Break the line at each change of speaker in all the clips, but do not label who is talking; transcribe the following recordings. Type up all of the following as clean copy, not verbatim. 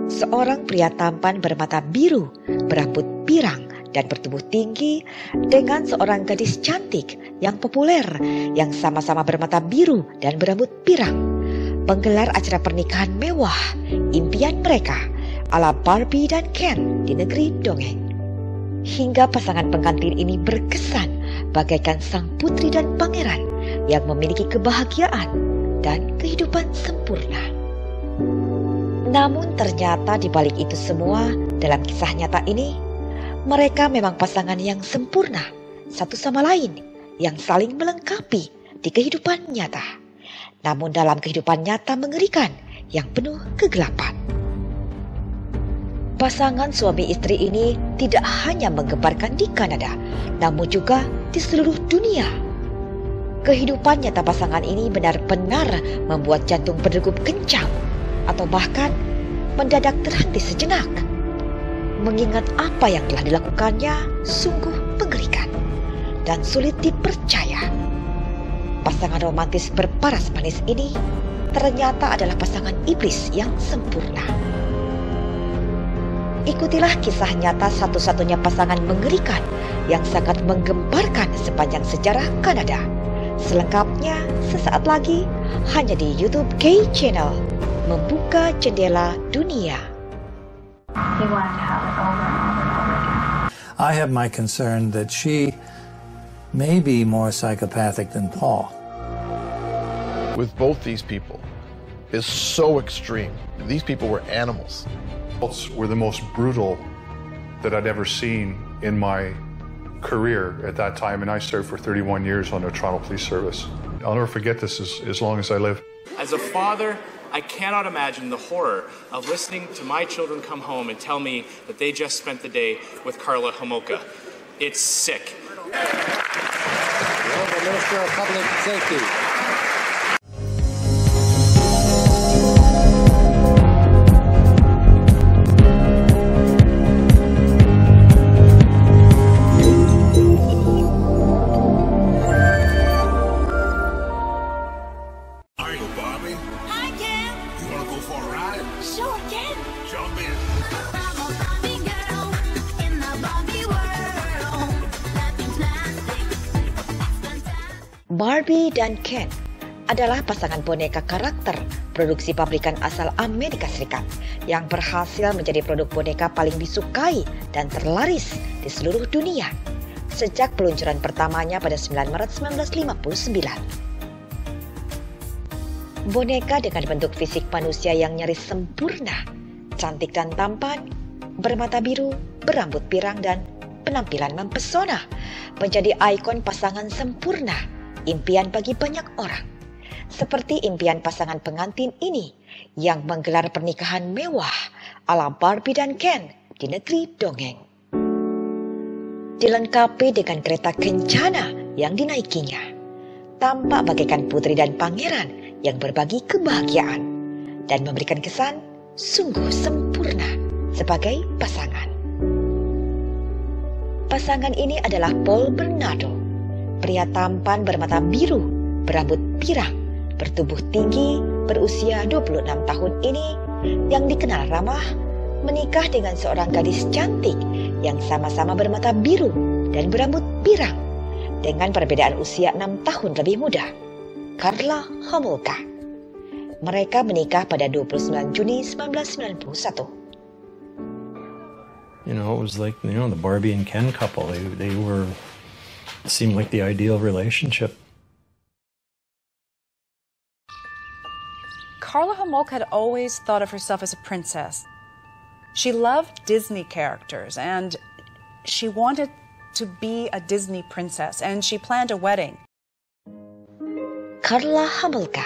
Seorang pria tampan bermata biru, berambut pirang, dan bertubuh tinggi dengan seorang gadis cantik yang populer yang sama-sama bermata biru dan berambut pirang. Menggelar acara pernikahan mewah, impian mereka ala Barbie dan Ken di negeri dongeng. Hingga pasangan pengantin ini berkesan bagaikan sang putri dan pangeran yang memiliki kebahagiaan dan kehidupan sempurna. Namun ternyata di balik itu semua, dalam kisah nyata ini, mereka memang pasangan yang sempurna satu sama lain, yang saling melengkapi di kehidupan nyata. Namun dalam kehidupan nyata mengerikan yang penuh kegelapan. Pasangan suami istri ini tidak hanya menggemparkan di Kanada, namun juga di seluruh dunia. Kehidupan nyata pasangan ini benar-benar membuat jantung berdegup kencang, atau bahkan mendadak terhenti sejenak. Mengingat apa yang telah dilakukannya sungguh mengerikan dan sulit dipercaya. Pasangan romantis berparas manis ini ternyata adalah pasangan iblis yang sempurna. Ikutilah kisah nyata satu-satunya pasangan mengerikan yang sangat menggemparkan sepanjang sejarah Kanada. Selengkapnya sesaat lagi hanya di YouTube K Channel, Membuka Jendela Dunia.
I have my concern that she may be more psychopathic than Paul.
With both these people is so extreme. These people were animals.
Were the most brutal that I'd ever seen in my career at that time, and I served for 31 years on the Toronto Police Service. I'll never forget this as long as I live.
As a father, I cannot imagine the horror of listening to my children come home and tell me that they just spent the day with Karla Homolka. It's sick.
The Minister of Public Safety.
Barbie dan Ken adalah pasangan boneka karakter produksi pabrikan asal Amerika Serikat yang berhasil menjadi produk boneka paling disukai dan terlaris di seluruh dunia sejak peluncuran pertamanya pada 9 Maret 1959. Boneka dengan bentuk fisik manusia yang nyaris sempurna, cantik dan tampan, bermata biru, berambut pirang dan penampilan mempesona menjadi ikon pasangan sempurna, impian bagi banyak orang. Seperti impian pasangan pengantin ini yang menggelar pernikahan mewah ala Barbie dan Ken di negeri dongeng. Dilengkapi dengan kereta kencana yang dinaikinya, tampak bagaikan putri dan pangeran yang berbagi kebahagiaan dan memberikan kesan sungguh sempurna sebagai pasangan. Pasangan ini adalah Paul Bernardo, pria tampan bermata biru, berambut pirang, bertubuh tinggi, berusia 26 tahun ini yang dikenal ramah, menikah dengan seorang gadis cantik yang sama-sama bermata biru dan berambut pirang dengan perbedaan usia 6 tahun lebih muda, Karla Homolka. Mereka menikah pada 29 Juni 1991.
You know, it was like, the Barbie and Ken couple. They seemed like the ideal relationship.
Karla Homolka had always thought of herself as a princess. She loved Disney characters and she wanted to be a Disney princess, and she planned a wedding.
Karla Homolka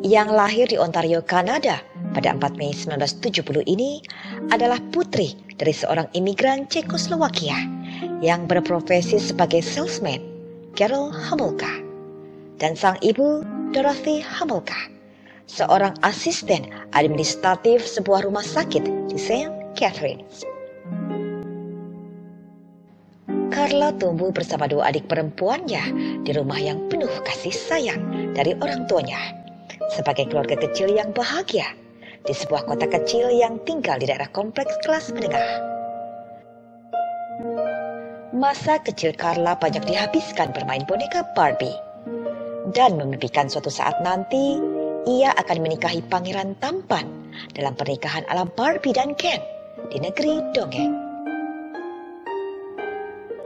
yang lahir di Ontario, Kanada pada 4 Mei 1970 ini adalah putri dari seorang imigran Cekoslowakia yang berprofesi sebagai salesman, Karel Homolka, dan sang ibu, Dorothy Homolka, seorang asisten administratif sebuah rumah sakit di St. Catharines. Karla tumbuh bersama dua adik perempuannya di rumah yang penuh kasih sayang dari orang tuanya. Sebagai keluarga kecil yang bahagia, di sebuah kota kecil yang tinggal di daerah kompleks kelas menengah. Masa kecil Carla banyak dihabiskan bermain boneka Barbie dan memimpikan suatu saat nanti ia akan menikahi pangeran tampan dalam pernikahan ala Barbie dan Ken di negeri dongeng.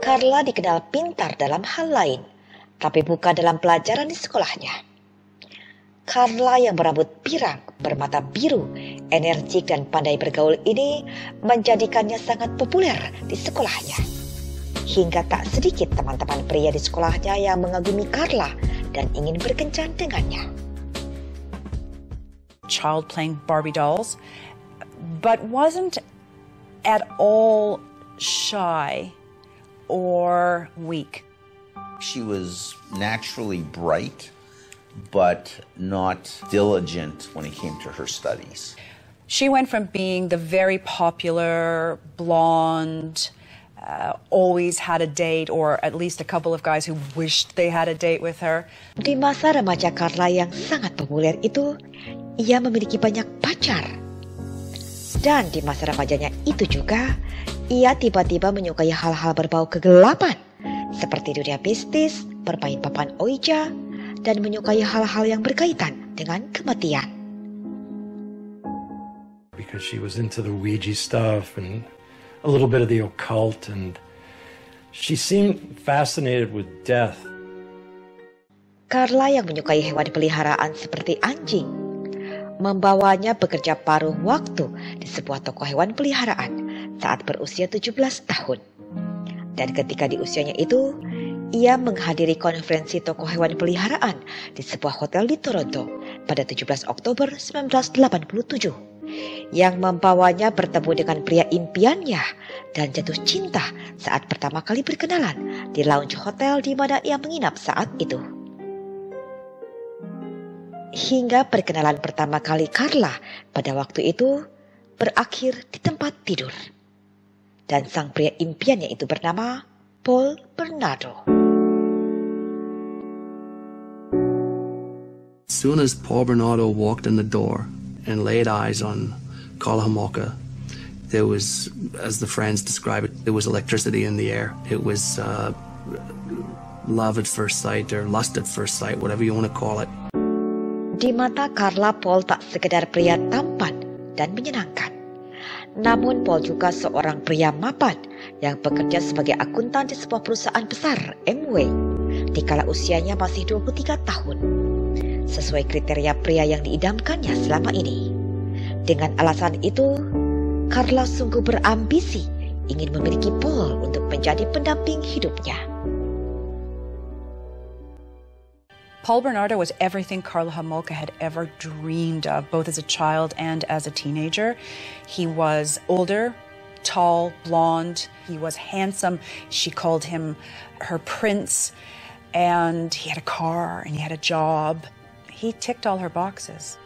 Carla dikenal pintar dalam hal lain, tapi bukan dalam pelajaran di sekolahnya. Carla yang berambut pirang, bermata biru, energik dan pandai bergaul ini menjadikannya sangat populer di sekolahnya. Hingga tak sedikit teman-teman pria di sekolahnya yang mengagumi Carla dan ingin berkencan dengannya.
Child playing Barbie dolls, but wasn't at all shy or weak.
She was naturally bright, but not diligent when it came to her studies.
She went from being the very popular blonde, always had a date, or at least a couple of guys who wished they had a date with her.
Di masa remaja Carla yang sangat populer itu, ia memiliki banyak pacar. Dan di masa remajanya itu juga, ia tiba-tiba menyukai hal-hal berbau kegelapan, seperti dunia mistis, bermain papan Ouija, dan menyukai hal-hal yang berkaitan dengan kematian.
Because she was into the Ouija stuff and a little bit of the occult, and she seemed fascinated with death.
Carla yang menyukai hewan peliharaan seperti anjing, membawanya bekerja paruh waktu di sebuah toko hewan peliharaan saat berusia 17 tahun. Dan ketika di usianya itu, ia menghadiri konferensi toko hewan peliharaan di sebuah hotel di Toronto pada 17 Oktober 1987 yang membawanya bertemu dengan pria impiannya dan jatuh cinta saat pertama kali berkenalan di lounge hotel di mana ia menginap saat itu. Hingga perkenalan pertama kali Carla pada waktu itu berakhir di tempat tidur. Dan sang pria impiannya itu bernama Paul Bernardo.
As soon as Paul Bernardo walked in the door and laid eyes on Karla Homolka, there was, as the friends describe it, there was electricity in the air. It was love at first sight or lust at first sight, whatever you want to call it.
Di mata Carla, Paul tak sekedar pria tampan dan menyenangkan. Namun Paul juga seorang pria mapan yang bekerja sebagai akuntan di sebuah perusahaan besar, Amway, dikala usianya masih 23 tahun. Sesuai kriteria pria yang diidamkannya selama ini. Dengan alasan itu, Carla sungguh berambisi ingin memiliki Paul untuk menjadi pendamping hidupnya.
Paul Bernardo was everything Karla Homolka had ever dreamed of, both as a child and as a teenager. He was older, tall, blonde. He was handsome. She called him her prince. And he had a car and he had a job. He ticked all her boxes.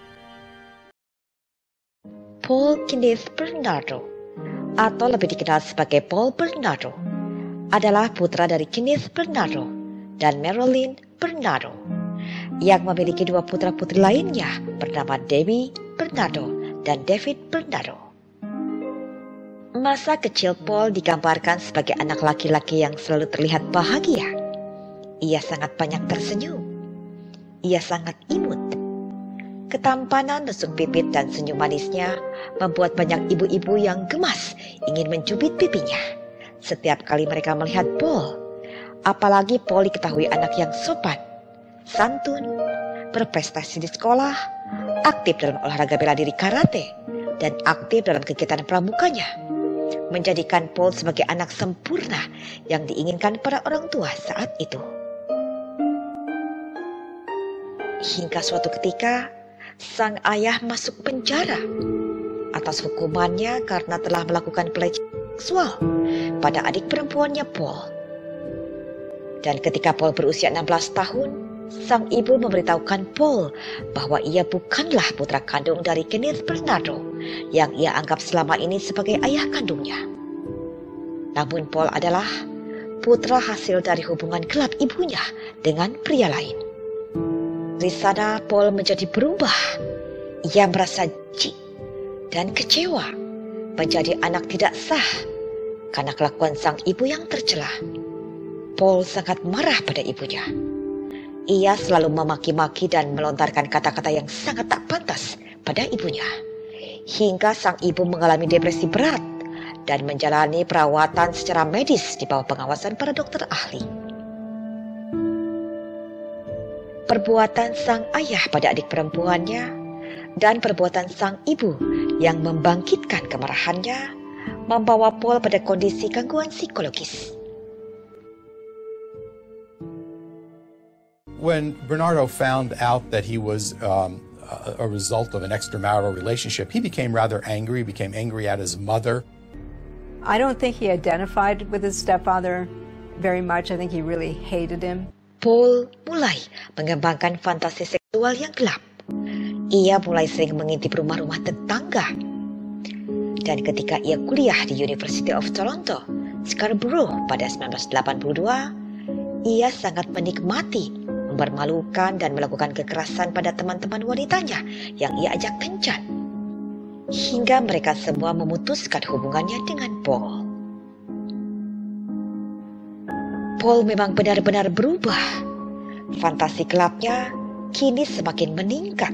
Paul Kenneth Bernardo, atau lebih dikenal sebagai Paul Bernardo, adalah putra dari Kenneth Bernardo dan Marilyn Bernardo, yang memiliki dua putra-putri lainnya bernama Debbie Bernardo dan David Bernardo. Masa kecil Paul digambarkan sebagai anak laki-laki yang selalu terlihat bahagia. Ia sangat banyak tersenyum. Ia sangat imut. Ketampanan, nusuk bibit, dan senyum manisnya membuat banyak ibu-ibu yang gemas ingin mencubit pipinya setiap kali mereka melihat Paul. Apalagi Paul diketahui anak yang sopan, santun, berprestasi di sekolah, aktif dalam olahraga bela diri karate, dan aktif dalam kegiatan pramukanya, menjadikan Paul sebagai anak sempurna yang diinginkan para orang tua saat itu. Hingga suatu ketika, sang ayah masuk penjara atas hukumannya karena telah melakukan pelecehan seksual pada adik perempuannya Paul. Dan ketika Paul berusia 16 tahun, sang ibu memberitahukan Paul bahwa ia bukanlah putra kandung dari Kenneth Bernardo yang ia anggap selama ini sebagai ayah kandungnya. Namun Paul adalah putra hasil dari hubungan gelap ibunya dengan pria lain. Di sana Paul menjadi berubah. Ia merasa jijik dan kecewa menjadi anak tidak sah karena kelakuan sang ibu yang tercela. Paul sangat marah pada ibunya. Ia selalu memaki-maki dan melontarkan kata-kata yang sangat tak pantas pada ibunya. Hingga sang ibu mengalami depresi berat dan menjalani perawatan secara medis di bawah pengawasan para dokter ahli. Perbuatan sang ayah pada adik perempuannya dan perbuatan sang ibu yang membangkitkan kemarahannya membawa Paul pada kondisi gangguan psikologis.
When Bernardo found out that he was a result of an extramarital relationship, he became rather angry, became angry at his mother.
I don't think he identified with his stepfather very much. I think he really hated him.
Paul mulai mengembangkan fantasi seksual yang gelap. Ia mulai sering mengintip rumah-rumah tetangga. Dan ketika ia kuliah di University of Toronto, Scarborough pada 1982, ia sangat menikmati mempermalukan dan melakukan kekerasan pada teman-teman wanitanya yang ia ajak kencan. Hingga mereka semua memutuskan hubungannya dengan Paul. Paul memang benar-benar berubah. Fantasi gelapnya kini semakin meningkat.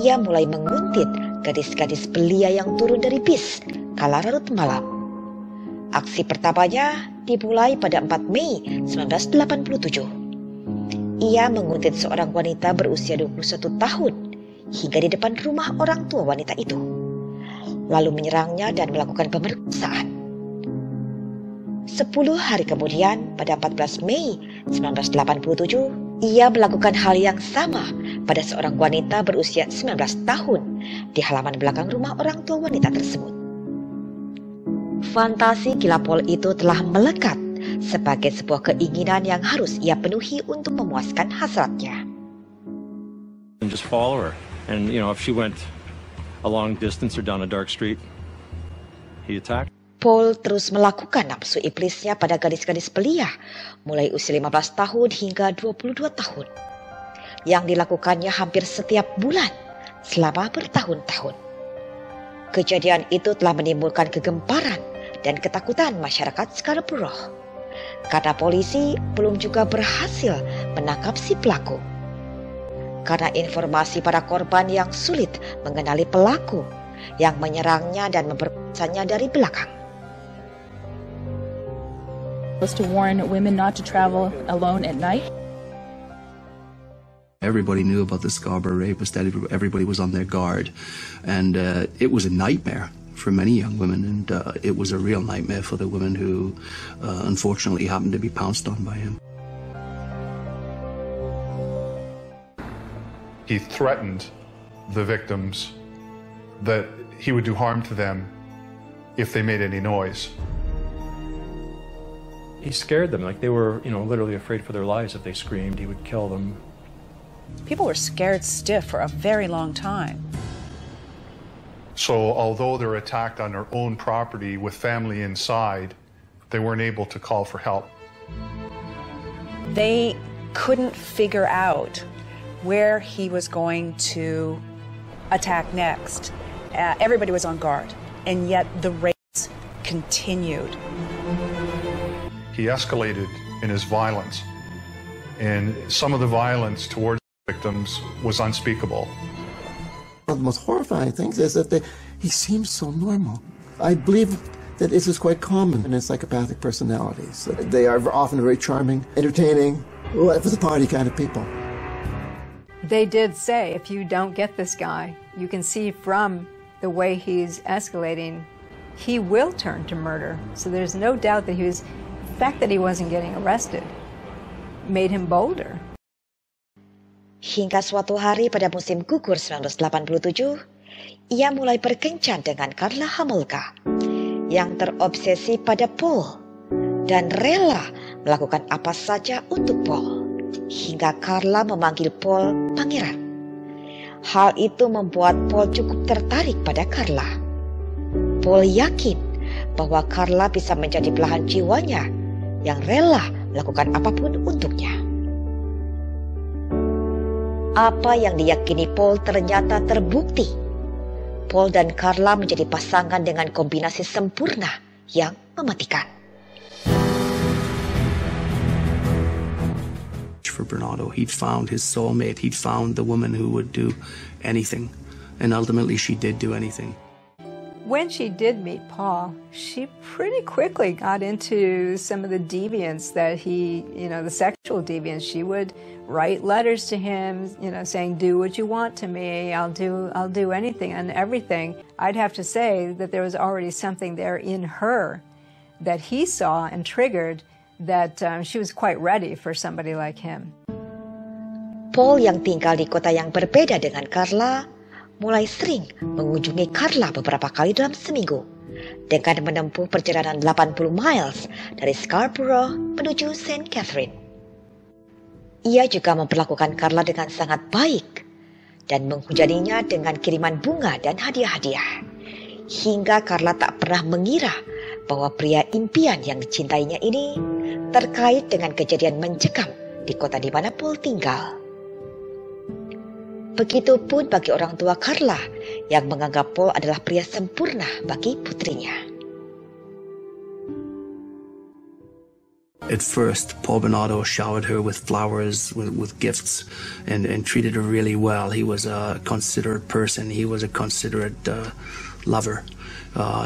Ia mulai menguntit gadis-gadis belia yang turun dari bis kala larut malam. Aksi pertamanya dimulai pada 4 Mei 1987. Ia menguntit seorang wanita berusia 21 tahun hingga di depan rumah orang tua wanita itu, lalu menyerangnya dan melakukan pemerkosaan. 10 hari kemudian, pada 14 Mei 1987, ia melakukan hal yang sama pada seorang wanita berusia 19 tahun di halaman belakang rumah orang tua wanita tersebut. Fantasi gila Paul itu telah melekat sebagai sebuah keinginan yang harus ia penuhi untuk memuaskan hasratnya.
And just follow her. And you know, if she went a long distance or down a dark street, he attacked.
Paul terus melakukan nafsu iblisnya pada gadis-gadis belia mulai usia 15 tahun hingga 22 tahun. Yang dilakukannya hampir setiap bulan selama bertahun-tahun. Kejadian itu telah menimbulkan kegemparan dan ketakutan masyarakat Scarborough. Karena polisi belum juga berhasil menangkap si pelaku. Karena informasi para korban yang sulit mengenali pelaku yang menyerangnya dan memperkosanya dari belakang.
Was to warn women not to travel alone at night.
Everybody knew about the Scarborough rapist. Everybody was on their guard, and it was a nightmare for many young women, and it was a real nightmare for the women who unfortunately happened to be pounced on by him.
He threatened the victims that he would do harm to them if they made any noise.
He scared them, like they were, literally afraid for their lives. If they screamed, he would kill them.
People were scared stiff for a very long time.
So although they're attacked on their own property with family inside, they weren't able to call for help.
They couldn't figure out where he was going to attack next. Everybody was on guard, and yet the raids continued.
He escalated in his violence, and some of the violence towards victims was unspeakable.
One of the most horrifying things is that he seems so normal. I believe that this is quite common in psychopathic personalities. They are often very charming, entertaining, life of the party kind of people.
They did say, if you don't get this guy, you can see from the way he's escalating, he will turn to murder. So there's no doubt that the fact that he wasn't getting arrested made him bolder.
Hingga suatu hari pada musim gugur 1987, ia mulai berkencan dengan Karla Homolka yang terobsesi pada Paul dan rela melakukan apa saja untuk Paul, hingga Karla memanggil Paul pangeran. Hal itu membuat Paul cukup tertarik pada Karla. Paul yakin bahwa Karla bisa menjadi belahan jiwanya yang rela melakukan apapun untuknya. Apa yang diyakini Paul ternyata terbukti. Paul dan Carla menjadi pasangan dengan kombinasi sempurna yang mematikan.
For Bernardo, he'd found his soulmate. He'd found the woman who would do anything, and ultimately she did do anything.
When she did meet Paul, she pretty quickly got into some of the deviance that he, the sexual deviance. She would write letters to him, saying, "Do what you want to me. I'll do anything and everything." I'd have to say that there was already something there in her that he saw and triggered, that she was quite ready for somebody like him.
Paul yang tinggal di kota yang berbeda dengan Carla mulai sering mengunjungi Carla beberapa kali dalam seminggu dengan menempuh perjalanan 80 miles dari Scarborough menuju St. Catherine. Ia juga memperlakukan Carla dengan sangat baik dan menghujaninya dengan kiriman bunga dan hadiah-hadiah, hingga Carla tak pernah mengira bahwa pria impian yang dicintainya ini terkait dengan kejadian mencekam di kota di mana Paul tinggal. Begitupun bagi orang tua Carla yang menganggap Paul adalah pria sempurna bagi putrinya.
At first, Paul Bernardo showered her with flowers, with gifts, and treated her really well. He was a considerate person. He was a considerate lover.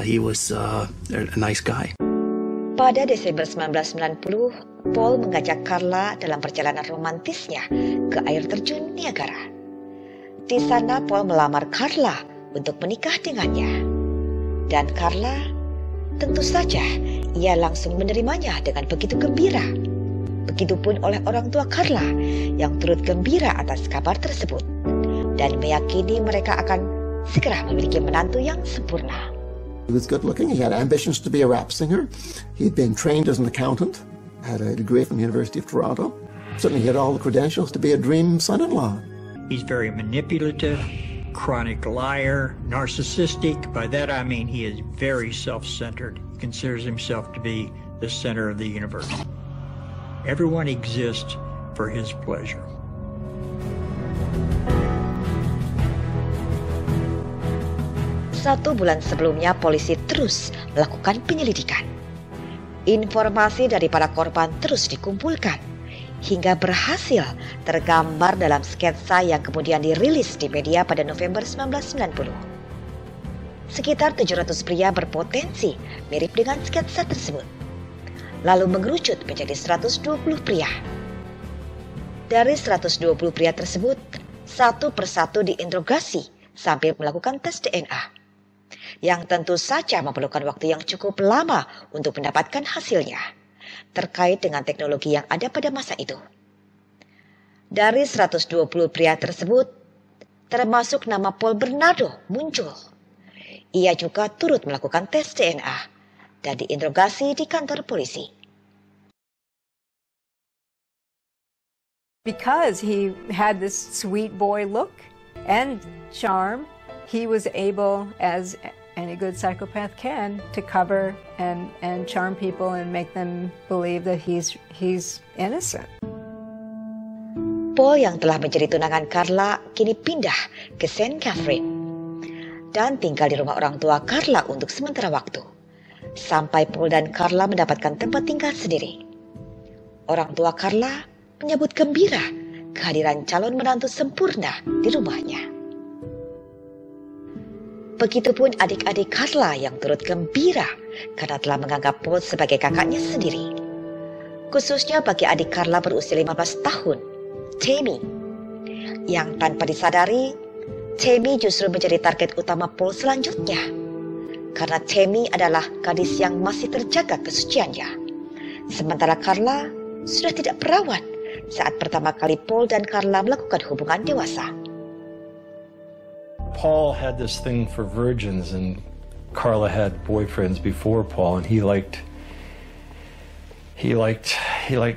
He was a nice guy.
Pada Desember 1990, Paul mengajak Carla dalam perjalanan romantisnya ke air terjun Niagara. Di sana Paul melamar Carla untuk menikah dengannya. Dan Carla, tentu saja, ia langsung menerimanya dengan begitu gembira. Begitupun oleh orang tua Carla yang turut gembira atas kabar tersebut dan meyakini mereka akan segera memiliki menantu yang sempurna.
He was good looking. He had ambitions to be a rap singer. He'd been trained as an accountant, had a degree from the University of Toronto. Certainly he had all the credentials to be a dream son-in-law.
He's very manipulative, chronic liar, narcissistic. By that I mean he is very self-centered. He considers himself to be the center of the universe. Everyone exists for his pleasure.
1 bulan sebelumnya, polisi terus melakukan penyelidikan. Informasi dari para korban terus dikumpulkan, hingga berhasil tergambar dalam sketsa yang kemudian dirilis di media pada November 1990. Sekitar 700 pria berpotensi mirip dengan sketsa tersebut, lalu mengerucut menjadi 120 pria. Dari 120 pria tersebut, satu persatu diinterogasi sambil melakukan tes DNA, yang tentu saja memerlukan waktu yang cukup lama untuk mendapatkan hasilnya, terkait dengan teknologi yang ada pada masa itu. Dari 120 pria tersebut, termasuk nama Paul Bernardo muncul. Ia juga turut melakukan tes DNA dan diinterogasi di kantor polisi.
Because he had this sweet boy look and charm, he was able, as any good psychopath can, to cover and charm people and make them believe that he's innocent.
Paul yang telah menjadi tunangan Carla kini pindah ke St. Catherine dan tinggal di rumah orang tua Carla untuk sementara waktu, sampai Paul dan Carla mendapatkan tempat tinggal sendiri. Orang tua Carla menyambut gembira kehadiran calon menantu sempurna di rumahnya. Begitupun adik-adik Carla yang turut gembira karena telah menganggap Paul sebagai kakaknya sendiri. Khususnya bagi adik Carla berusia 15 tahun, Tammy, yang tanpa disadari, Tammy justru menjadi target utama Paul selanjutnya. Karena Tammy adalah gadis yang masih terjaga kesuciannya. Sementara Carla sudah tidak perawan saat pertama kali Paul dan Carla melakukan hubungan dewasa.
Paul had this thing for virgins, and Carla had boyfriends before Paul, and he liked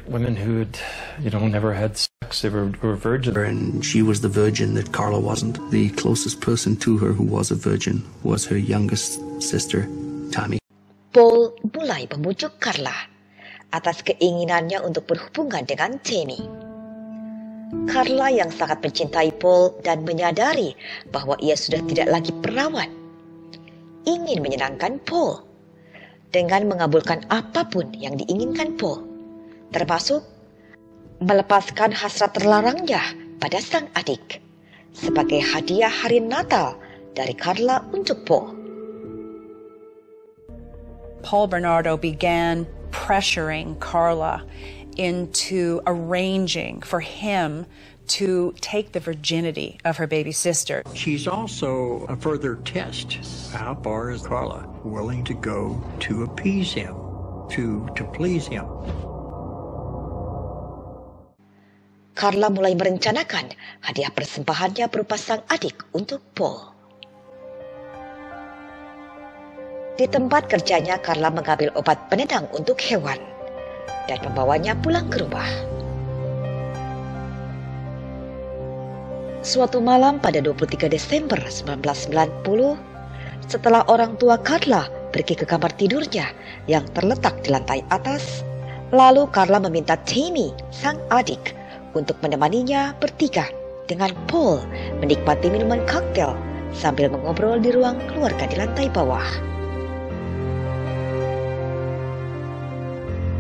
women who had, never had sex. They were virgins.
And she was the virgin that Carla wasn't. The closest person to her who was a virgin was her youngest sister, Tammy.
Paul mulai membujuk Carla atas keinginannya untuk berhubungan dengan Tammy. Carla yang sangat mencintai Paul dan menyadari bahwa ia sudah tidak lagi perawan, ingin menyenangkan Paul dengan mengabulkan apapun yang diinginkan Paul, termasuk melepaskan hasrat terlarangnya pada sang adik sebagai hadiah hari Natal dari Carla untuk Paul.
Paul Bernardo began pressuring Carla into arranging for him to take the virginity of her baby sister.
She's also a further test. How far is Carla willing to go to appease him, to please him?
Carla mulai merencanakan hadiah persembahannya berupa sang adik untuk Paul. Di tempat kerjanya, Carla mengambil obat penenang untuk hewan dan membawanya pulang ke rumah. Suatu malam pada 23 Desember 1990, setelah orang tua Carla pergi ke kamar tidurnya yang terletak di lantai atas, lalu Carla meminta Tammy, sang adik, untuk menemaninya bertiga dengan Paul menikmati minuman koktail sambil mengobrol di ruang keluarga di lantai bawah.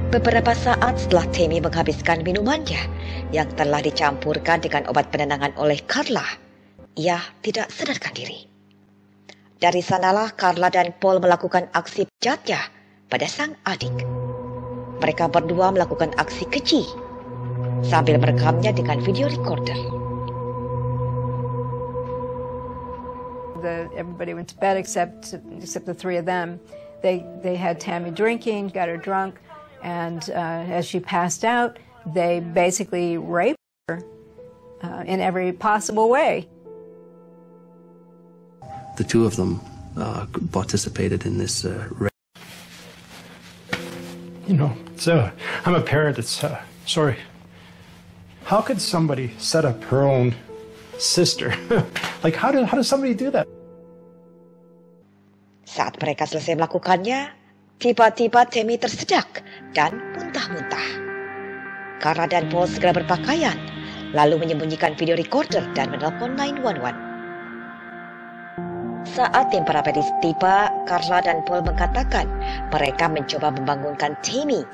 Beberapa saat setelah Tammy menghabiskan minumannya yang telah dicampurkan dengan obat penenangan oleh Carla, ia tidak sadarkan diri. Dari sanalah Carla dan Paul melakukan aksi bejatnya pada sang adik. Mereka berdua melakukan aksi keji sambil merekamnya dengan video recorder.
Everybody went to bed except the three of them. They had Tammy drinking, got her drunk. And as she passed out, they basically raped her in every possible way.
The two of them participated in this rape.
You know, I'm a parent. Sorry. How could somebody set up her own sister? Like, how does somebody do that?
Saat mereka selesai melakukannya, tiba-tiba Tammy tersedak dan muntah-muntah. Carla dan Paul segera berpakaian, lalu menyembunyikan video recorder dan menelpon 911. Saat tim paramedis tiba, Carla dan Paul mengatakan mereka mencoba membangunkan Tammy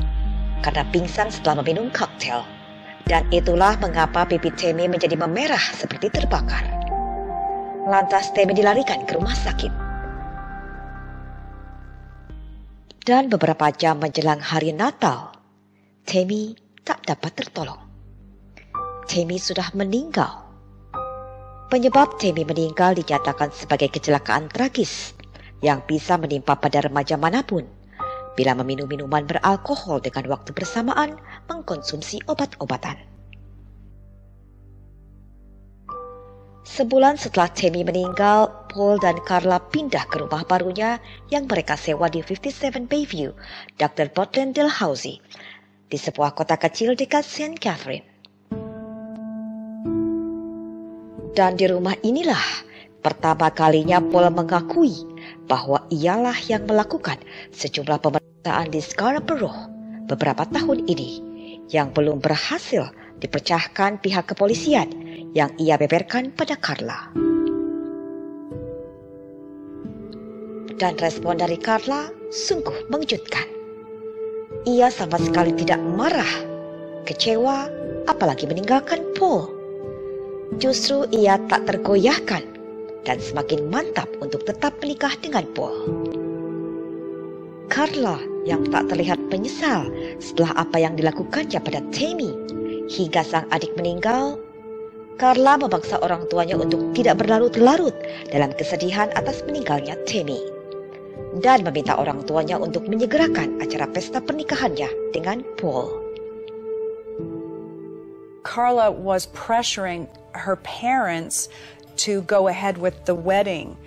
karena pingsan setelah meminum koktail. Dan itulah mengapa pipi Tammy menjadi memerah seperti terbakar. Lantas Tammy dilarikan ke rumah sakit. Dan beberapa jam menjelang hari Natal, Tammy tak dapat tertolong. Tammy sudah meninggal. Penyebab Tammy meninggal dinyatakan sebagai kecelakaan tragis yang bisa menimpa pada remaja manapun bila meminum minuman beralkohol dengan waktu bersamaan mengkonsumsi obat-obatan. Sebulan setelah Tammy meninggal, Paul dan Carla pindah ke rumah barunya yang mereka sewa di 57 Bayview, Dr. Portland Dalhousie, di sebuah kota kecil dekat St. Catherine. Dan di rumah inilah pertama kalinya Paul mengakui bahwa ialah yang melakukan sejumlah pemeriksaan di Scarborough beberapa tahun ini yang belum berhasil dipecahkan pihak kepolisian yang ia beberkan pada Carla. Dan respon dari Carla sungguh mengejutkan. Ia sama sekali tidak marah, kecewa, apalagi meninggalkan Paul. Justru ia tak tergoyahkan dan semakin mantap untuk tetap menikah dengan Paul. Carla yang tak terlihat menyesal setelah apa yang dilakukannya pada Tammy hingga sang adik meninggal, Carla memaksa orang tuanya untuk tidak berlarut-larut dalam kesedihan atas meninggalnya Tammy dan meminta orang tuanya untuk menyegerakan acara pesta pernikahannya dengan Paul.
Carla was pressuring her parents to go ahead with the wedding,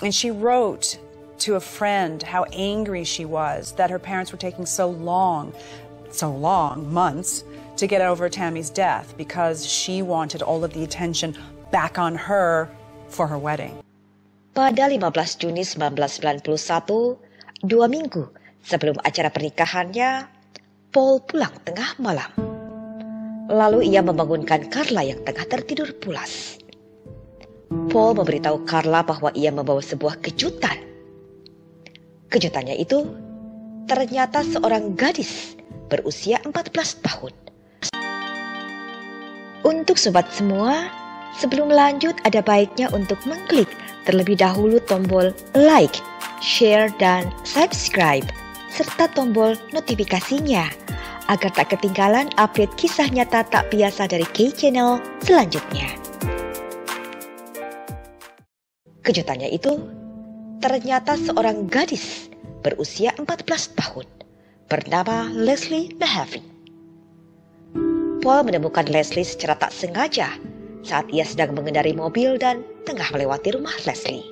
and she wrote to a friend how angry she was that her parents were taking so long, months, to get over Tammy's death because she wanted all of the attention back on her for her wedding.
Pada 15 Juni 1991, 2 minggu sebelum acara pernikahannya, Paul pulang tengah malam. Lalu ia membangunkan Carla yang tengah tertidur pulas. Paul memberitahu Carla bahwa ia membawa sebuah kejutan Kejutannya itu, ternyata seorang gadis berusia 14 tahun. Untuk sobat semua, sebelum lanjut ada baiknya untuk mengklik terlebih dahulu tombol like, share, dan subscribe, serta tombol notifikasinya, agar tak ketinggalan update kisah nyata tak biasa dari K-Channel selanjutnya. Kejutannya itu, ternyata seorang gadis berusia 14 tahun bernama Leslie Mahaffey. Paul menemukan Leslie secara tak sengaja saat ia sedang mengendari mobil dan tengah melewati rumah Leslie.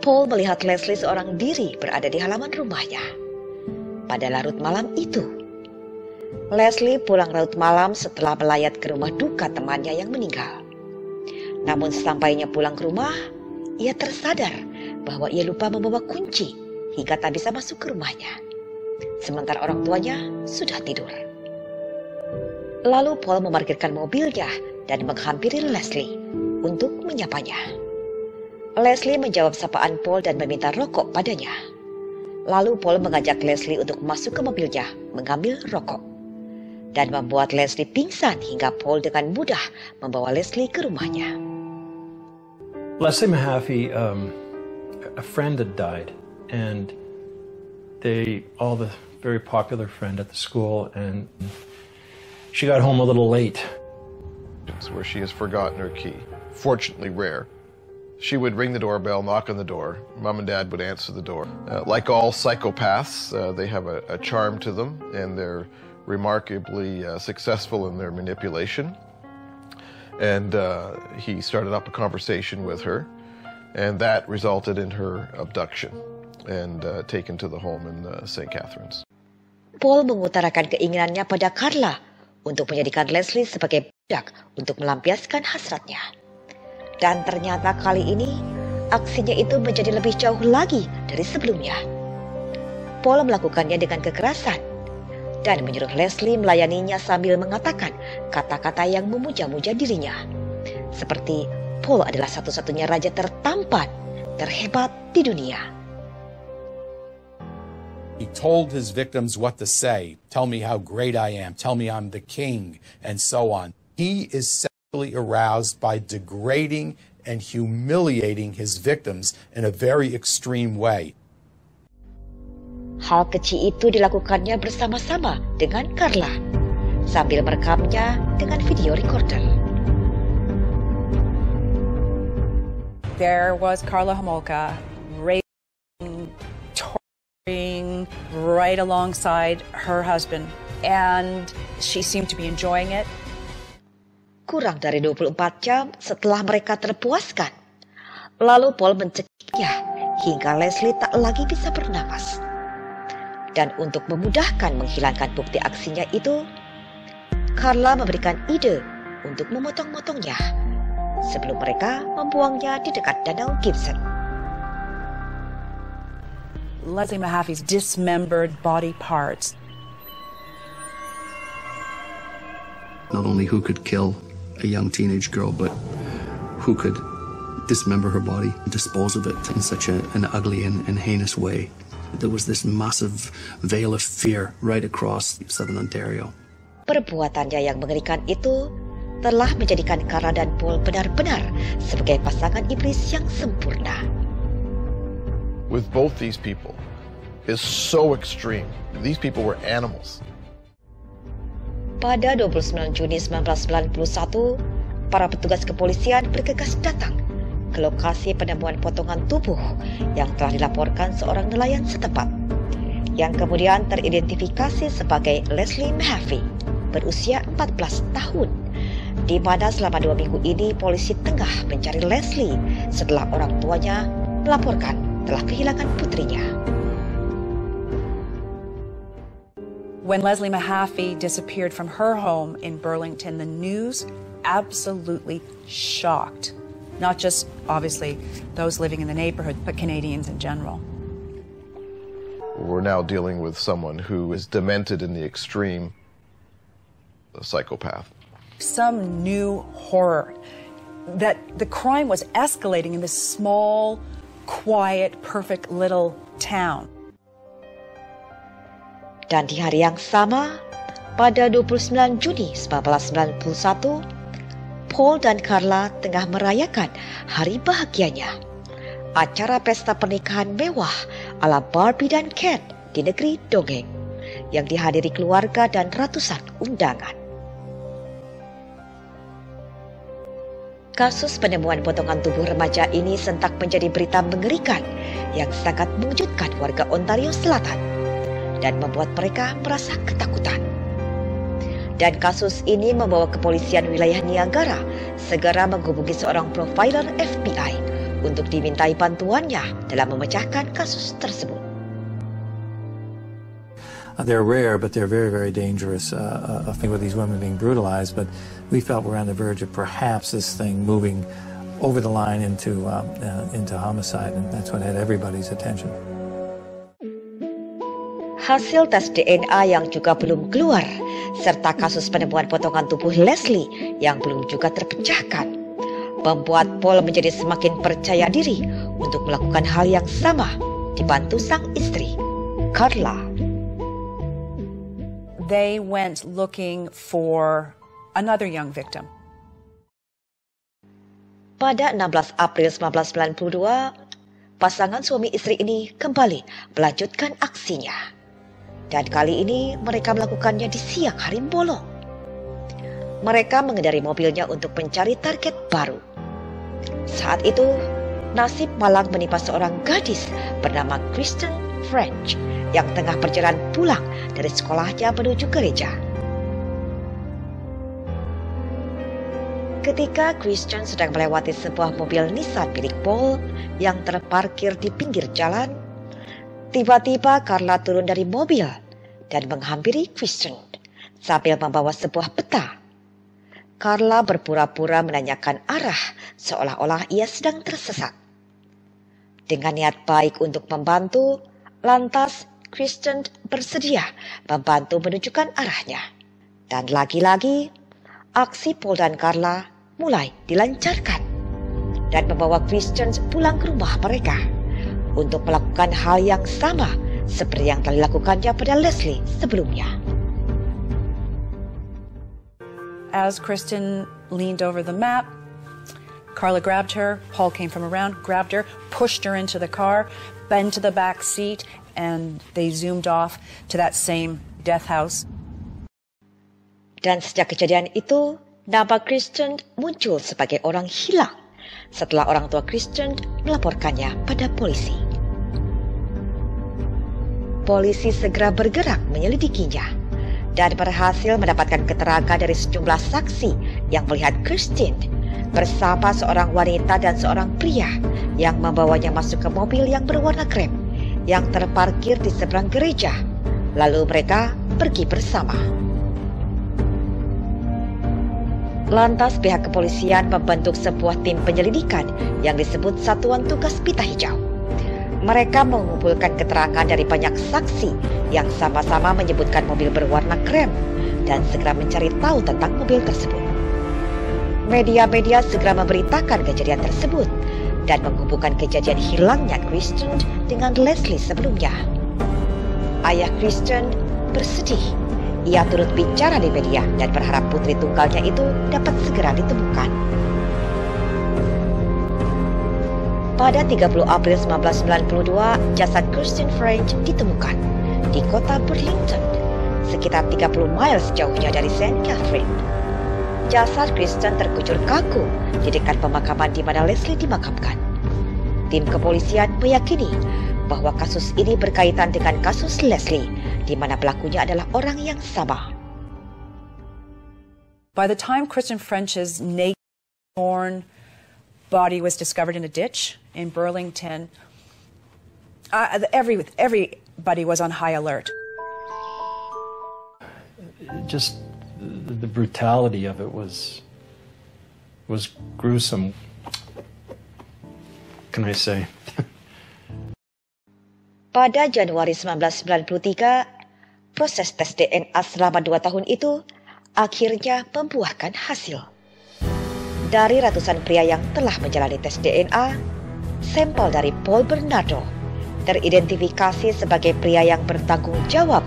Paul melihat Leslie seorang diri berada di halaman rumahnya. Pada larut malam itu, Leslie pulang larut malam setelah melayat ke rumah duka temannya yang meninggal. Namun sesampainya pulang ke rumah, ia tersadar bahwa ia lupa membawa kunci hingga tak bisa masuk ke rumahnya. Sementara orang tuanya sudah tidur. Lalu Paul memarkirkan mobilnya dan menghampiri Leslie untuk menyapanya. Leslie menjawab sapaan Paul dan meminta rokok padanya. Lalu Paul mengajak Leslie untuk masuk ke mobilnya mengambil rokok dan membuat Leslie pingsan hingga Paul dengan mudah membawa Leslie ke rumahnya.
Leslie Mahaffey, a friend had died, and all the very popular friend at the school, and she got home a little late.
Where she has forgotten her key. Fortunately rare. She would ring the doorbell, knock on the door. Mom and Dad would answer the door. Like all psychopaths, they have a charm to them, and they're remarkably successful in their manipulation. And he started up a conversation with her, and that resulted in her abduction and taken to the home in St. Catharines.
Paul mengutarakan keinginannya pada Carla untuk menjadikan Leslie sebagai budak untuk melampiaskan hasratnya. Dan ternyata kali ini aksinya itu menjadi lebih jauh lagi dari sebelumnya. Paul melakukannya dengan kekerasan dan menyuruh Leslie melayaninya sambil mengatakan kata-kata yang memuja-muja dirinya. Seperti Paul adalah satu-satunya raja tertampan, terhebat di dunia.
He told his victims what to say. Tell me how great I am. Tell me I'm the king, and so on. He is sexually aroused by degrading and humiliating his victims in a very extreme way.
Hal kecil itu dilakukannya bersama-sama dengan Carla, sambil merekamnya dengan video recorder.
There was Karla Homolka raping, torturing right alongside her husband, and she seemed to be enjoying it.
Kurang dari 24 jam setelah mereka terpuaskan, lalu Paul mencekiknya hingga Leslie tak lagi bisa bernapas. Dan untuk memudahkan menghilangkan bukti aksinya itu, Carla memberikan ide untuk memotong-motongnya sebelum mereka membuangnya di dekat Danau Gibson.
Leslie Mahaffey's dismembered body parts.
Not only who could kill a young teenage girl, but who could dismember her body, dispose of it in such an ugly and heinous way. There was this massive veil of fear right across southern Ontario.
Perbuatannya yang mengerikan itu telah menjadikan Carla dan Paul benar-benar sebagai pasangan iblis yang sempurna.
With both these people is so extreme. These people were animals.
Pada 29 Juni 1991, para petugas kepolisian bergegas datang ke lokasi penemuan potongan tubuh yang telah dilaporkan seorang nelayan setempat, yang kemudian teridentifikasi sebagai Leslie Mahaffey, berusia 14 tahun, di mana selama 2 minggu ini polisi tengah mencari Leslie setelah orang tuanya melaporkan telah kehilangan putrinya.
When Leslie Mahaffey disappeared from her home in Burlington, the news absolutely shocked not just, obviously, those living in the neighborhood, but Canadians in general.
We're now dealing with someone who is demented in the extreme, a psychopath.
Some new horror that the crime was escalating in this small quiet, perfect little town.
Dan di hari yang sama, pada 29 Juni 1991, Paul dan Carla tengah merayakan hari bahagianya. Acara pesta pernikahan mewah ala Barbie dan Ken di negeri dongeng yang dihadiri keluarga dan ratusan undangan. Kasus penemuan potongan tubuh remaja ini sentak menjadi berita mengerikan yang sangat mengejutkan warga Ontario Selatan dan membuat mereka merasa ketakutan. Dan kasus ini membawa kepolisian wilayah Niagara segera menghubungi seorang profiler FBI untuk dimintai bantuannya dalam memecahkan kasus tersebut.
They're rare, but they're very, very dangerous. A thing with these women being brutalized, but we felt we're on the verge of perhaps this thing moving over the line into homicide, and that's what had everybody's attention.
Hasil tes DNA yang juga belum keluar, serta kasus penemuan potongan tubuh Leslie yang belum juga terpecahkan, membuat Paul menjadi semakin percaya diri untuk melakukan hal yang sama, dibantu sang istri, Carla.
They went looking for another young victim.
Pada 16 April 1992, pasangan suami istri ini kembali melanjutkan aksinya. Dan kali ini mereka melakukannya di siang hari bolong. Mereka mengendari mobilnya untuk mencari target baru. Saat itu, nasib malang menimpa seorang gadis bernama Kristen French yang tengah berjalan pulang dari sekolahnya menuju gereja. Ketika Kristen sedang melewati sebuah mobil Nissan milik Paul yang terparkir di pinggir jalan, tiba-tiba Carla turun dari mobil dan menghampiri Kristen sambil membawa sebuah peta. Carla berpura-pura menanyakan arah seolah-olah ia sedang tersesat. Dengan niat baik untuk membantu, lantas Kristen bersedia membantu menunjukkan arahnya. Dan lagi-lagi, aksi Paul dan Carla mulai dilancarkan dan membawa Kristen pulang ke rumah mereka untuk melakukan hal yang sama seperti yang telah dilakukannya pada Leslie sebelumnya.
As Kristen leaned over the map, Carla grabbed her, Paul came from around, grabbed her, pushed her into the car, bent to the back seat, and they zoomed off to that same death house.
Dan sejak kejadian itu, nama Kristen muncul sebagai orang hilang setelah orang tua Kristen melaporkannya pada polisi. Polisi segera bergerak menyelidikinya dan berhasil mendapatkan keterangan dari sejumlah saksi yang melihat Kristen bersama seorang wanita dan seorang pria yang membawanya masuk ke mobil yang berwarna krem yang terparkir di seberang gereja. Lalu mereka pergi bersama. Lantas pihak kepolisian membentuk sebuah tim penyelidikan yang disebut Satuan Tugas Pita Hijau. Mereka mengumpulkan keterangan dari banyak saksi yang sama-sama menyebutkan mobil berwarna krem dan segera mencari tahu tentang mobil tersebut. Media-media segera memberitakan kejadian tersebut dan menghubungkan kejadian hilangnya Kristen dengan Leslie sebelumnya. Ayah Kristen bersedih. Ia turut bicara di media dan berharap putri tunggalnya itu dapat segera ditemukan. Pada 30 April 1992, jasad Kristen French ditemukan di kota Burlington, sekitar 30 mil jauhnya dari St. Catherine. Jasad Kristen terkucur kaku di dekat pemakaman di mana Leslie dimakamkan. Tim kepolisian meyakini bahwa kasus ini berkaitan dengan kasus Leslie, di mana pelakunya adalah orang yang sama.
By the time Kristen French's naked, torn body was discovered in a ditch in Burlington, everybody was on high alert.
Just the brutality of it was gruesome. What can I say?
Pada Januari 1993, proses tes DNA selama 2 tahun itu akhirnya membuahkan hasil. Dari ratusan pria yang telah menjalani tes DNA, sampel dari Paul Bernardo teridentifikasi sebagai pria yang bertanggung jawab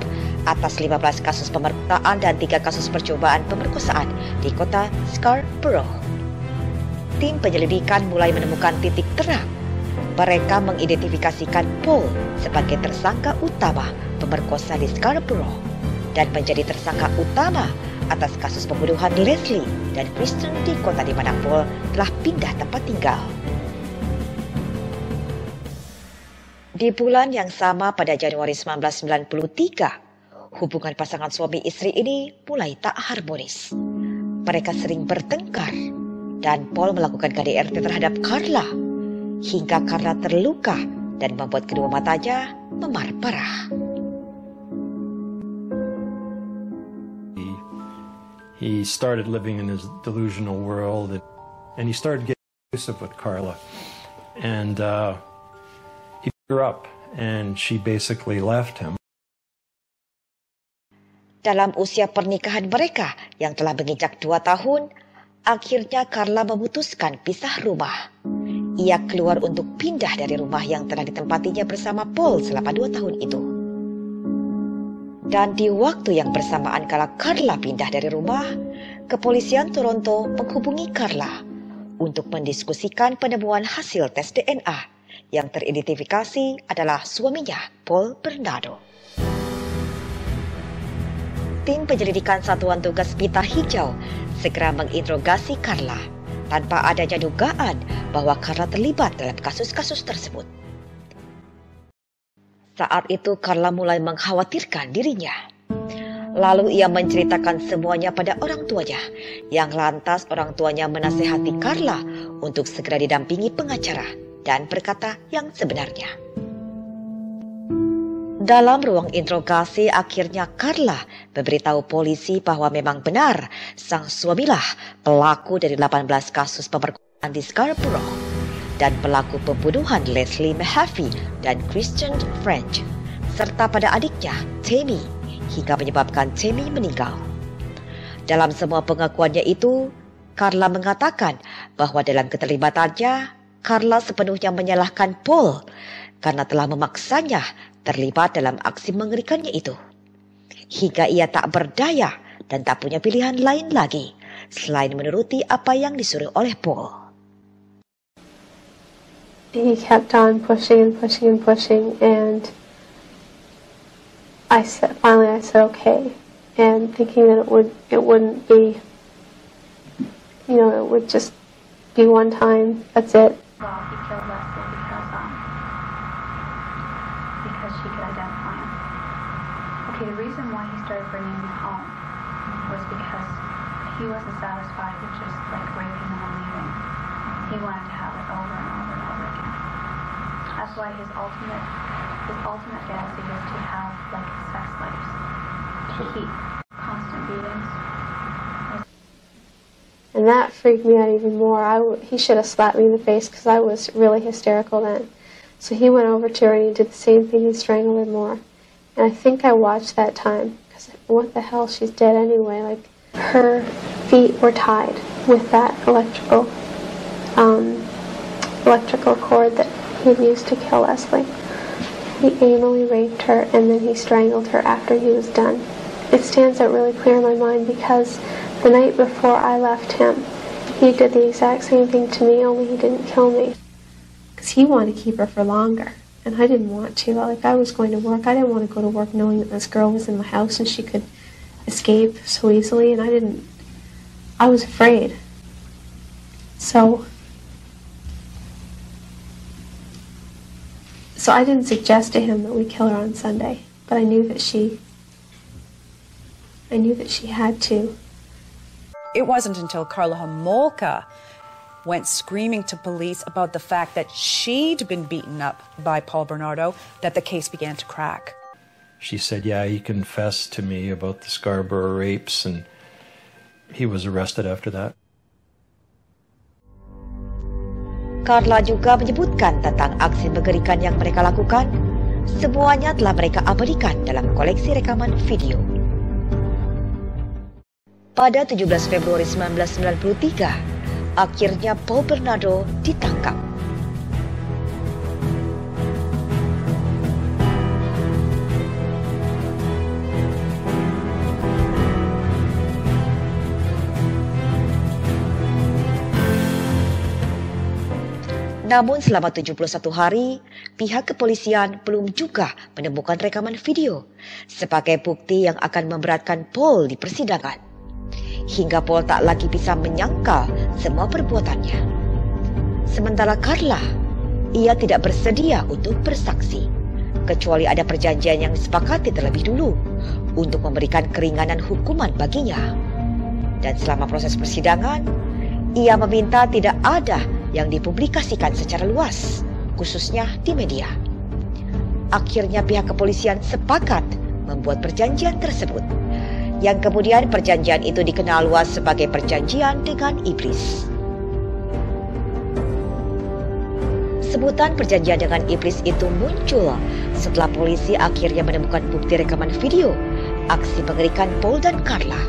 atas 15 kasus pemerkosaan dan 3 kasus percobaan pemerkosaan di kota Scarborough. Tim penyelidikan mulai menemukan titik terang. Mereka mengidentifikasikan Paul sebagai tersangka utama pemerkosa di Scarborough dan menjadi tersangka utama atas kasus pembunuhan Leslie dan Kristen di kota di mana Paul telah pindah tempat tinggal. Di bulan yang sama pada Januari 1993, hubungan pasangan suami istri ini mulai tak harmonis. Mereka sering bertengkar dan Paul melakukan KDRT terhadap Carla hingga Carla terluka dan membuat kedua matanya memar parah.
He started living in his delusional world and he started getting abusive with Carla. And he picked her up and she basically left him.
Dalam usia pernikahan mereka yang telah menginjak 2 tahun, akhirnya Carla memutuskan pisah rumah. Ia keluar untuk pindah dari rumah yang telah ditempatinya bersama Paul selama 2 tahun itu. Dan di waktu yang bersamaan kala Carla pindah dari rumah, kepolisian Toronto menghubungi Carla untuk mendiskusikan penemuan hasil tes DNA yang teridentifikasi adalah suaminya, Paul Bernardo. Tim penyelidikan Satuan Tugas Pita Hijau segera menginterogasi Carla tanpa adanya dugaan bahwa Carla terlibat dalam kasus-kasus tersebut. Saat itu Carla mulai mengkhawatirkan dirinya. Lalu ia menceritakan semuanya pada orang tuanya, yang lantas orang tuanya menasehati Carla untuk segera didampingi pengacara dan berkata yang sebenarnya. Dalam ruang interogasi, akhirnya Carla memberitahu polisi bahwa memang benar sang suamilah pelaku dari 18 kasus pemerkosaan di Scarborough dan pelaku pembunuhan Leslie Mahaffey dan Christian French, serta pada adiknya, Tammy, hingga menyebabkan Tammy meninggal. Dalam semua pengakuannya itu, Carla mengatakan bahwa dalam keterlibatannya, Carla sepenuhnya menyalahkan Paul karena telah memaksanya terlibat dalam aksi mengerikannya itu. Hingga ia tak berdaya dan tak punya pilihan lain lagi selain menuruti apa yang disuruh oleh Paul.
He kept on pushing and pushing and pushing, and finally I said okay, and thinking that it wouldn't be, it would just be one time, that's it.
Well, he killed Leslie because she could identify him. Okay, the reason why he started bringing me home was because he wasn't satisfied with just like raping and leaving. He wanted to have it over and over and over again. That's why his ultimate fantasy was to have like sex slaves, to keep constant beatings.
And that freaked me out even more. He should have slapped me in the face because I was really hysterical then. So he went over to her and he did the same thing. He strangled her more. And I think I watched that time because what the hell, she's dead anyway. Like her feet were tied with that electrical cord that he'd used to kill Leslie. He anally raped her and then he strangled her after he was done. It stands out really clear in my mind because the night before I left him, he did the exact same thing to me, only he didn't kill me. Because he wanted to keep her for longer, and I didn't want to. Like, I was going to work. I didn't want to go to work knowing that this girl was in my house and she could escape so easily, and I was afraid. So I didn't suggest to him that we kill her on Sunday, but I knew that she had to.
It wasn't until Karla Homolka went screaming to police about the fact that she'd been beaten up by Paul Bernardo that the case began to crack.
She said, yeah, he confessed to me about the Scarborough rapes, and he was arrested after that.
Carla juga menyebutkan tentang aksi mengerikan yang mereka lakukan. Semuanya telah mereka abadikan dalam koleksi rekaman video. Pada 17 Februari 1993, akhirnya Paul Bernardo ditangkap. Namun selama 71 hari, pihak kepolisian belum juga menemukan rekaman video sebagai bukti yang akan memberatkan Paul di persidangan. Hingga Paul tak lagi bisa menyangkal semua perbuatannya. Sementara Carla, ia tidak bersedia untuk bersaksi, kecuali ada perjanjian yang disepakati terlebih dulu untuk memberikan keringanan hukuman baginya. Dan selama proses persidangan, ia meminta tidak ada yang dipublikasikan secara luas, khususnya di media. Akhirnya pihak kepolisian sepakat membuat perjanjian tersebut, yang kemudian perjanjian itu dikenal luas sebagai perjanjian dengan iblis. Sebutan perjanjian dengan iblis itu muncul setelah polisi akhirnya menemukan bukti rekaman video aksi mengerikan Paul dan Carla,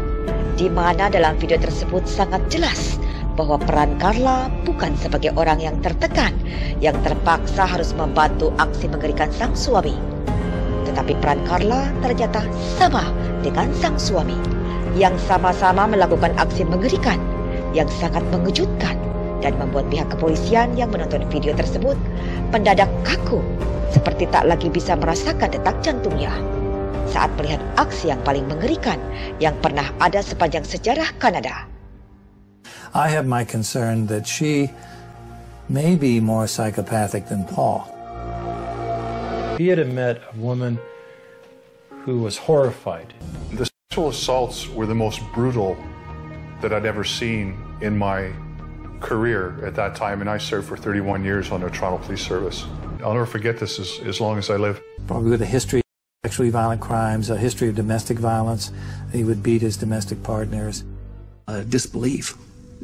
di mana dalam video tersebut sangat jelas bahwa peran Carla bukan sebagai orang yang tertekan, yang terpaksa harus membantu aksi mengerikan sang suami. Tetapi peran Carla ternyata sama dengan sang suami, yang sama-sama melakukan aksi mengerikan, yang sangat mengejutkan, dan membuat pihak kepolisian yang menonton video tersebut mendadak kaku, seperti tak lagi bisa merasakan detak jantungnya saat melihat aksi yang paling mengerikan yang pernah ada sepanjang sejarah Kanada.
I have my concern that she may be more psychopathic than Paul.
He had met a woman who was horrified.
The sexual assaults were the most brutal that I'd ever seen in my career at that time, and I served for 31 years on the Toronto Police Service. I'll never forget this as long as I live.
Probably with a history of sexually violent crimes, a history of domestic violence. He would beat his domestic partners.
Disbelief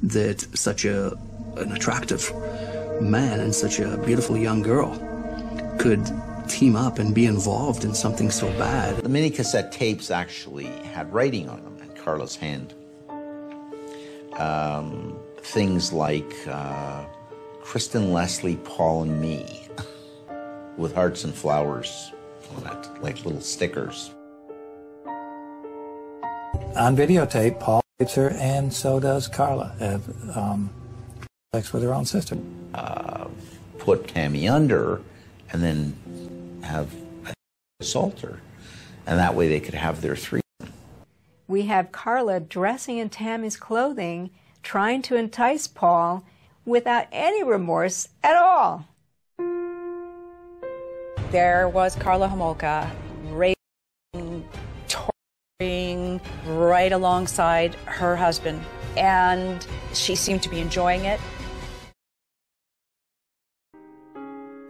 that such an attractive man and such a beautiful young girl could team up and be involved in something so bad.
The mini cassette tapes actually had writing on them in Carla's hand. Things like Kristen, Leslie, Paul, and me with hearts and flowers on it, like little stickers.
On videotape, Paul rapes her, and so does Carla. Sex with her own sister.
Put Tammy under, and then have assault her, and that way they could have their threesome.
We have Carla dressing in Tammy's clothing, trying to entice Paul without any remorse at all.
There was Karla Homolka raping, torturing right alongside her husband, and she seemed to be enjoying it.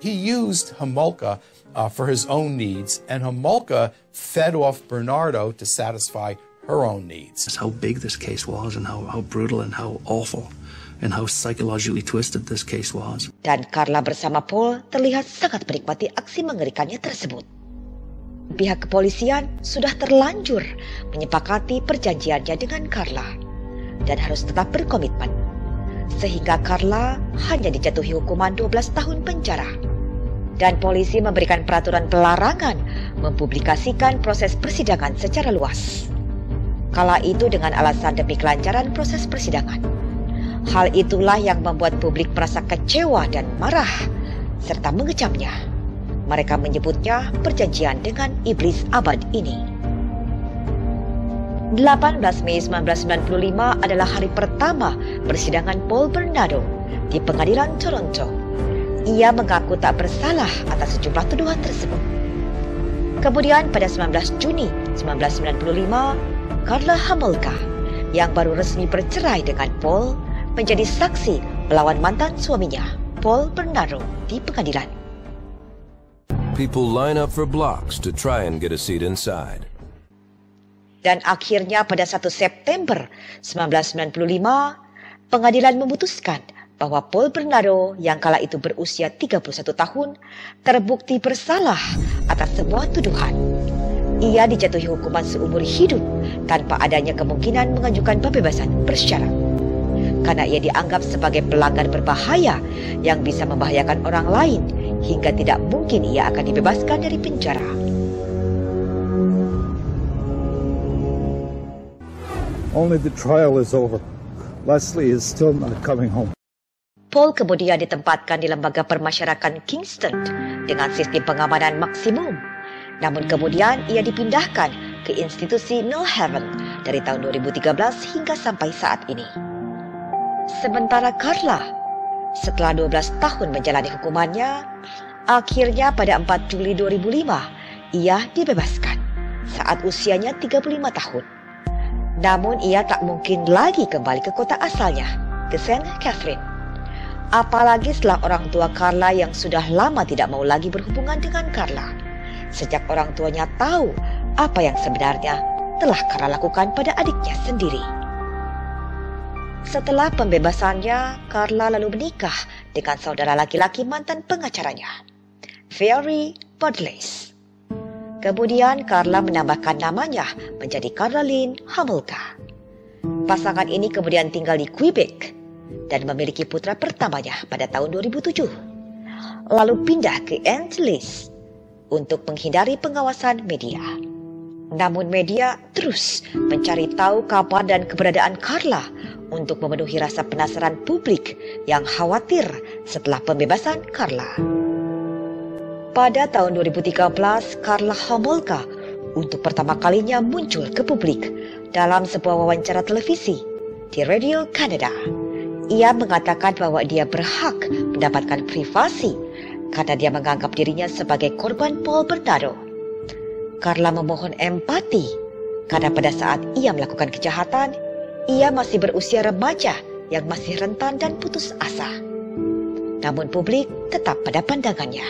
He used Homolka for his own needs, and Homolka fed off Bernardo to satisfy her own needs.
How big this case was, and how brutal and how awful and how psychologically twisted this case was.
Dan Carla bersama Paul terlihat sangat menikmati aksi mengerikannya tersebut. Pihak kepolisian sudah terlanjur menyepakati perjanjiannya dengan Carla dan harus tetap berkomitmen, sehingga Carla hanya dijatuhi hukuman 12 tahun penjara. Dan polisi memberikan peraturan pelarangan mempublikasikan proses persidangan secara luas. Kala itu dengan alasan demi kelancaran proses persidangan. Hal itulah yang membuat publik merasa kecewa dan marah, serta mengecamnya. Mereka menyebutnya perjanjian dengan iblis abad ini. 18 Mei 1995 adalah hari pertama persidangan Paul Bernardo di pengadilan Toronto. Ia mengaku tak bersalah atas sejumlah tuduhan tersebut. Kemudian pada 19 Juni 1995, Karla Homolka yang baru resmi bercerai dengan Paul menjadi saksi melawan mantan suaminya, Paul Bernardo, di pengadilan.
People line up for blocks to try and get a seat inside.
Dan akhirnya pada 1 September 1995, pengadilan memutuskan bahwa Paul Bernardo yang kala itu berusia 31 tahun terbukti bersalah atas semua tuduhan. Ia dijatuhi hukuman seumur hidup tanpa adanya kemungkinan mengajukan pembebasan bersyarat. Karena ia dianggap sebagai pelanggar berbahaya yang bisa membahayakan orang lain hingga tidak mungkin ia akan dibebaskan dari penjara.
Only the trial is over. Leslie is still not coming home.
Paul kemudian ditempatkan di lembaga permasyarakat Kingston dengan sistem pengamanan maksimum. Namun kemudian ia dipindahkan ke institusi Millhaven dari tahun 2013 hingga sampai saat ini. Sementara Carla, setelah 12 tahun menjalani hukumannya, akhirnya pada 4 Juli 2005 ia dibebaskan saat usianya 35 tahun. Namun ia tak mungkin lagi kembali ke kota asalnya, ke St. Catherine. Apalagi setelah orang tua Carla yang sudah lama tidak mau lagi berhubungan dengan Carla. Sejak orang tuanya tahu apa yang sebenarnya telah Carla lakukan pada adiknya sendiri. Setelah pembebasannya, Carla lalu menikah dengan saudara laki-laki mantan pengacaranya, Ferry Budleys. Kemudian Carla menambahkan namanya menjadi Carla Lynn Homolka. Pasangan ini kemudian tinggal di Quebec dan memiliki putra pertamanya pada tahun 2007. Lalu pindah ke Antilles untuk menghindari pengawasan media. Namun media terus mencari tahu kabar dan keberadaan Carla untuk memenuhi rasa penasaran publik yang khawatir setelah pembebasan Carla. Pada tahun 2013, Carla Homolka untuk pertama kalinya muncul ke publik dalam sebuah wawancara televisi di Radio Canada. Ia mengatakan bahwa dia berhak mendapatkan privasi karena dia menganggap dirinya sebagai korban Paul Bernardo. Carla memohon empati karena pada saat ia melakukan kejahatan, ia masih berusia remaja yang masih rentan dan putus asa. Namun publik tetap pada pandangannya.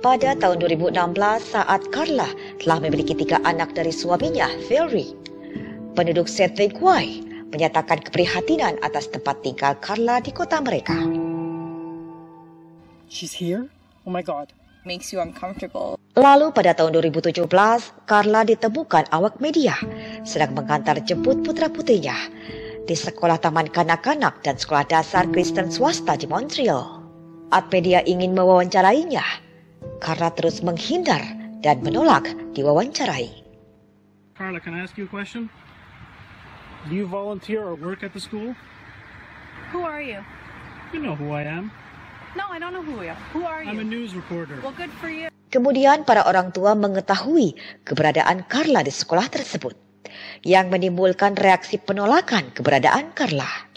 Pada tahun 2016, saat Carla telah memiliki 3 anak dari suaminya, Ferry, penduduk Saint-Vague menyatakan keprihatinan atas tempat tinggal Carla di kota mereka.
She's here? Oh my God. Makes you uncomfortable.
Lalu pada tahun 2017, Carla ditemukan awak media sedang mengantar jemput putra-putrinya di sekolah taman kanak-kanak dan sekolah dasar Kristen swasta di Montreal. Awak media ingin mewawancarainya, Carla terus menghindar dan menolak diwawancarai.
Carla, can I ask you a question? Do you volunteer or work at the school?
Who are you?
You know who I am.
No, I don't know who you are. Who are you?
I'm a news reporter.
Well, good for you.
Kemudian para orang tua mengetahui keberadaan Carla di sekolah tersebut, yang menimbulkan reaksi penolakan keberadaan Carla.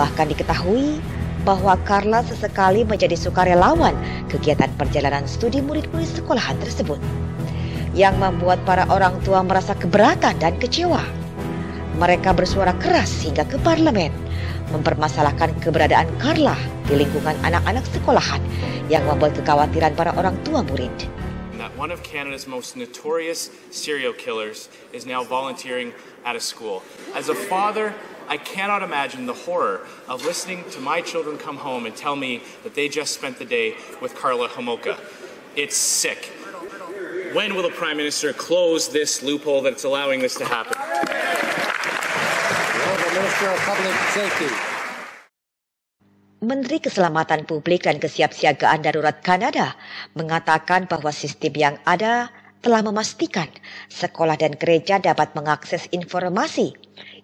Bahkan diketahui bahwa Carla sesekali menjadi sukarelawan kegiatan perjalanan studi murid-murid sekolahan tersebut, yang membuat para orang tua merasa keberatan dan kecewa. Mereka bersuara keras hingga ke parlemen, mempermasalahkan keberadaan Carla di lingkungan anak-anak sekolahan yang membuat kekhawatiran para orang tua murid.
That one of Canada's most notorious serial killers is now volunteering at a school. As a father, I cannot imagine the horror of listening to my children come home and tell me that they just spent the day with Carla Homolka. It's sick. When will the Prime Minister close this loophole that's allowing this to happen?
Minister of Public Safety.
Menteri Keselamatan Publik dan Kesiapsiagaan Darurat Kanada mengatakan bahwa sistem yang ada telah memastikan sekolah dan gereja dapat mengakses informasi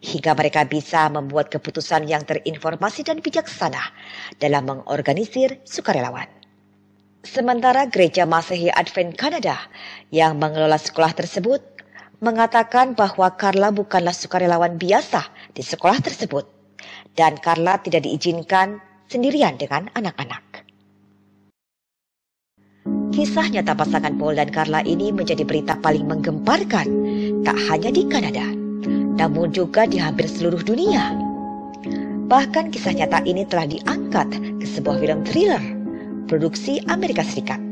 hingga mereka bisa membuat keputusan yang terinformasi dan bijaksana dalam mengorganisir sukarelawan. Sementara Gereja Masehi Advent Kanada yang mengelola sekolah tersebut mengatakan bahwa Carla bukanlah sukarelawan biasa di sekolah tersebut dan Carla tidak diizinkan sendirian dengan anak-anak. Kisah nyata pasangan Paul dan Carla ini menjadi berita paling menggemparkan tak hanya di Kanada, namun juga di hampir seluruh dunia. Bahkan kisah nyata ini telah diangkat ke sebuah film thriller produksi Amerika Serikat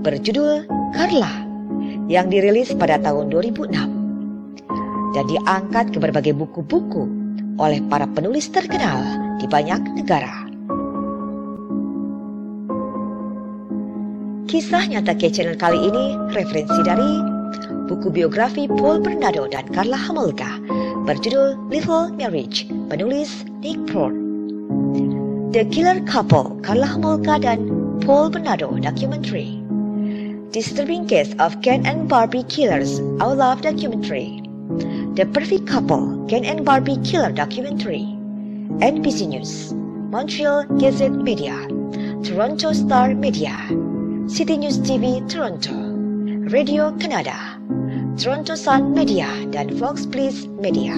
berjudul Carla yang dirilis pada tahun 2006 dan diangkat ke berbagai buku-buku oleh para penulis terkenal di banyak negara. Kisah nyata K Channel kali ini referensi dari buku biografi Paul Bernardo dan Carla Homolka berjudul Little Marriage, penulis Nick Prohr. The Killer Couple, Carla Homolka dan Paul Bernardo documentary. Disturbing Case of Ken and Barbie Killers, Our Love documentary. The Perfect Couple, Ken and Barbie Killer documentary. NBC News. Montreal Gazette Media, Toronto Star Media, City News TV Toronto, Radio Canada, Toronto Sun Media, dan Fox Bliss Media.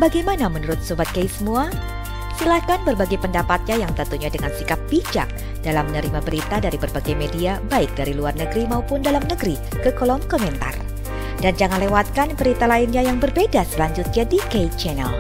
Bagaimana menurut Sobat Kay semua? Silakan berbagi pendapatnya yang tentunya dengan sikap bijak dalam menerima berita dari berbagai media baik dari luar negeri maupun dalam negeri ke kolom komentar. Dan jangan lewatkan berita lainnya yang berbeda selanjutnya di Kay Channel.